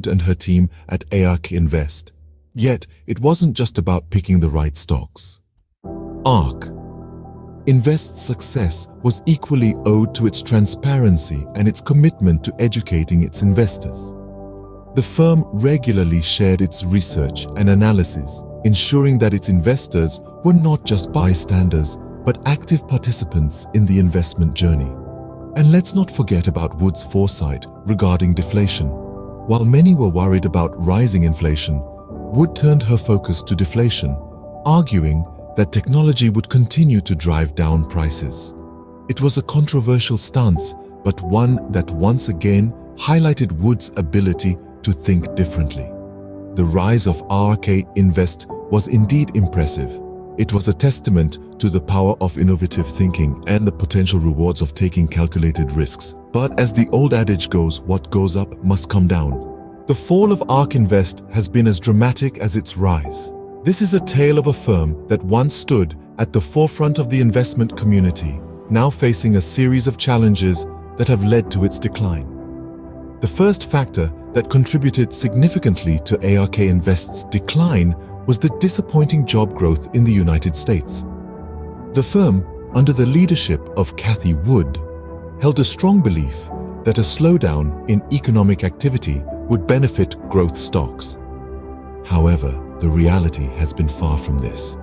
Wood and her team at ARK Invest. Yet, it wasn't just about picking the right stocks. ARK Invest's success was equally owed to its transparency and its commitment to educating its investors. The firm regularly shared its research and analysis, ensuring that its investors were not just bystanders, but active participants in the investment journey. And let's not forget about Wood's foresight regarding deflation. While many were worried about rising inflation, Wood turned her focus to deflation, arguing that technology would continue to drive down prices. It was a controversial stance, but one that once again highlighted Wood's ability to think differently. The rise of ARK Invest was indeed impressive. It was a testament to the power of innovative thinking and the potential rewards of taking calculated risks. But as the old adage goes, what goes up must come down. The fall of ARK Invest has been as dramatic as its rise. This is a tale of a firm that once stood at the forefront of the investment community, now facing a series of challenges that have led to its decline. The first factor that contributed significantly to ARK Invest's decline was the disappointing job growth in the United States. The firm, under the leadership of Cathie Wood, held a strong belief that a slowdown in economic activity would benefit growth stocks. However, the reality has been far from this.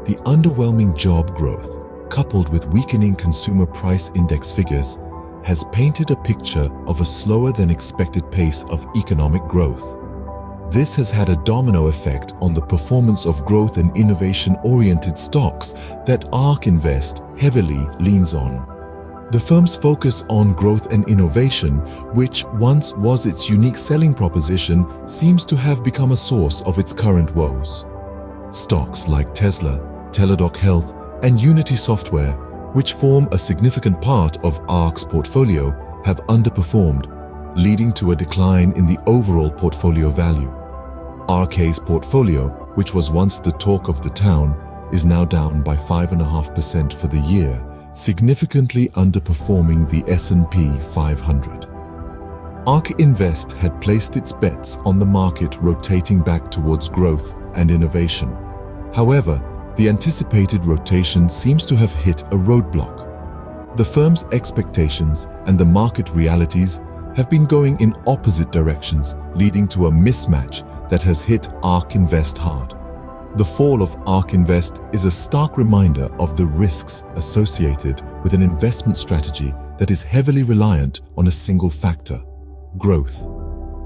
The underwhelming job growth, coupled with weakening consumer price index figures, has painted a picture of a slower than expected pace of economic growth. This has had a domino effect on the performance of growth and innovation-oriented stocks that ARK Invest heavily leans on. The firm's focus on growth and innovation, which once was its unique selling proposition, seems to have become a source of its current woes. Stocks like Tesla, Teladoc Health, and Unity Software, which form a significant part of ARK's portfolio, have underperformed, leading to a decline in the overall portfolio value. ARK's portfolio, which was once the talk of the town, is now down by 5.5% for the year, significantly underperforming the S&P 500. ARK Invest had placed its bets on the market rotating back towards growth and innovation. However, the anticipated rotation seems to have hit a roadblock. The firm's expectations and the market realities have been going in opposite directions, leading to a mismatch that has hit ARK Invest hard. The fall of ARK Invest is a stark reminder of the risks associated with an investment strategy that is heavily reliant on a single factor: growth.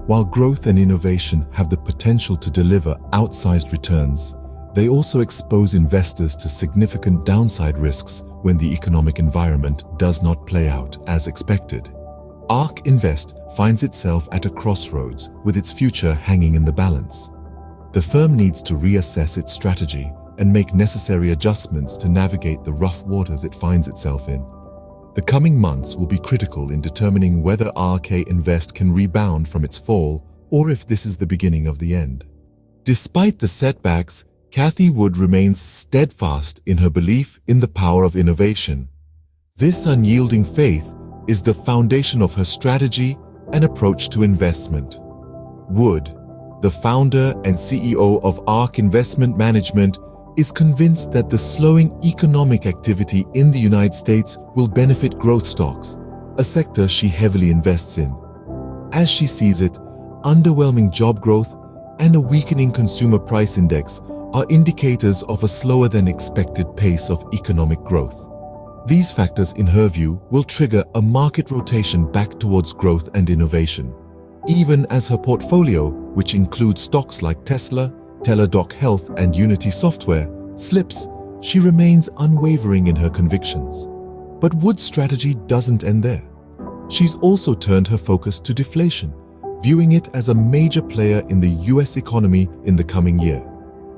While growth and innovation have the potential to deliver outsized returns, they also expose investors to significant downside risks when the economic environment does not play out as expected. ARK Invest finds itself at a crossroads with its future hanging in the balance. The firm needs to reassess its strategy and make necessary adjustments to navigate the rough waters it finds itself in. The coming months will be critical in determining whether ARK Invest can rebound from its fall or if this is the beginning of the end. Despite the setbacks, Cathie Wood remains steadfast in her belief in the power of innovation. This unyielding faith is the foundation of her strategy and approach to investment. Wood, the founder and CEO of ARK Investment Management, is convinced that the slowing economic activity in the United States will benefit growth stocks, a sector she heavily invests in. As she sees it, underwhelming job growth and a weakening consumer price index are indicators of a slower than expected pace of economic growth. These factors, in her view, will trigger a market rotation back towards growth and innovation. Even as her portfolio, which includes stocks like Tesla, Teladoc Health, and Unity Software, slips, she remains unwavering in her convictions. But Wood's strategy doesn't end there. She's also turned her focus to deflation, viewing it as a major player in the US economy in the coming year.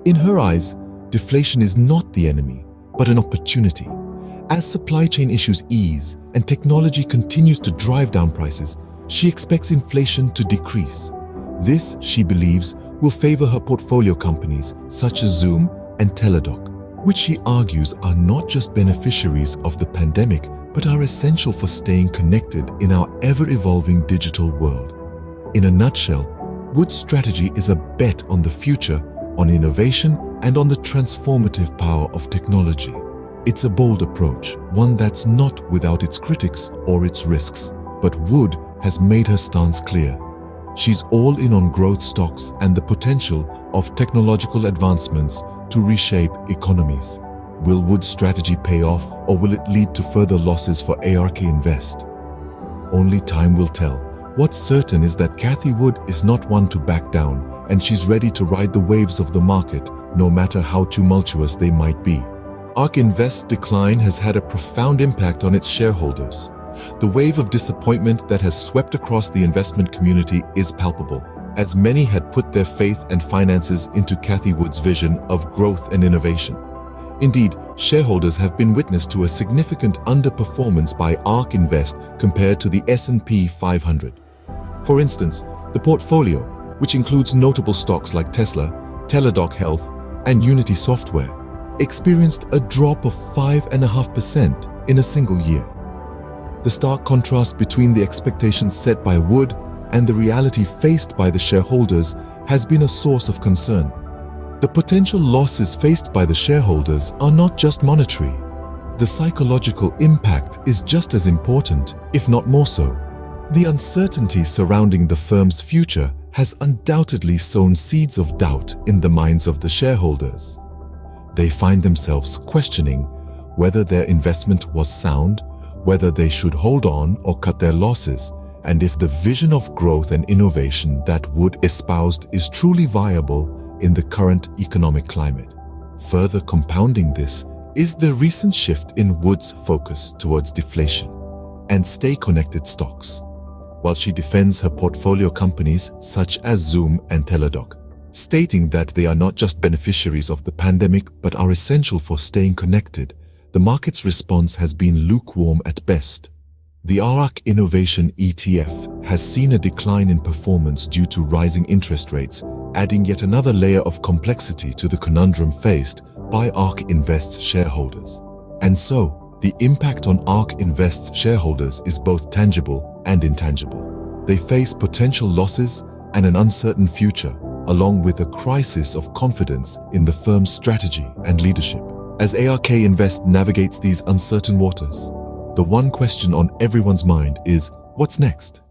In her eyes, deflation is not the enemy, but an opportunity. As supply chain issues ease and technology continues to drive down prices, she expects inflation to decrease. This, she believes, will favor her portfolio companies such as Zoom and Teladoc, which she argues are not just beneficiaries of the pandemic, but are essential for staying connected in our ever-evolving digital world. In a nutshell, Wood's strategy is a bet on the future, on innovation, and on the transformative power of technology. It's a bold approach, one that's not without its critics or its risks. But Wood has made her stance clear. She's all in on growth stocks and the potential of technological advancements to reshape economies. Will Wood's strategy pay off, or will it lead to further losses for ARK Invest? Only time will tell. What's certain is that Cathie Wood is not one to back down, and she's ready to ride the waves of the market, no matter how tumultuous they might be. ARK Invest's decline has had a profound impact on its shareholders. The wave of disappointment that has swept across the investment community is palpable, as many had put their faith and finances into Cathie Wood's vision of growth and innovation. Indeed, shareholders have been witness to a significant underperformance by ARK Invest compared to the S&P 500. For instance, the portfolio, which includes notable stocks like Tesla, Teladoc Health, and Unity Software, experienced a drop of 5.5% in a single year. The stark contrast between the expectations set by Wood and the reality faced by the shareholders has been a source of concern. The potential losses faced by the shareholders are not just monetary. The psychological impact is just as important, if not more so. The uncertainty surrounding the firm's future has undoubtedly sown seeds of doubt in the minds of the shareholders. They find themselves questioning whether their investment was sound, whether they should hold on or cut their losses, and if the vision of growth and innovation that Wood espoused is truly viable in the current economic climate. Further compounding this is the recent shift in Wood's focus towards deflation and stay-connected stocks. While she defends her portfolio companies such as Zoom and Teladoc, stating that they are not just beneficiaries of the pandemic but are essential for staying connected, the market's response has been lukewarm at best. The ARK Innovation ETF has seen a decline in performance due to rising interest rates, adding yet another layer of complexity to the conundrum faced by ARK Invest's shareholders. And so, the impact on ARK Invest's shareholders is both tangible and intangible. They face potential losses and an uncertain future, along with a crisis of confidence in the firm's strategy and leadership. As ARK Invest navigates these uncertain waters, the one question on everyone's mind is, what's next?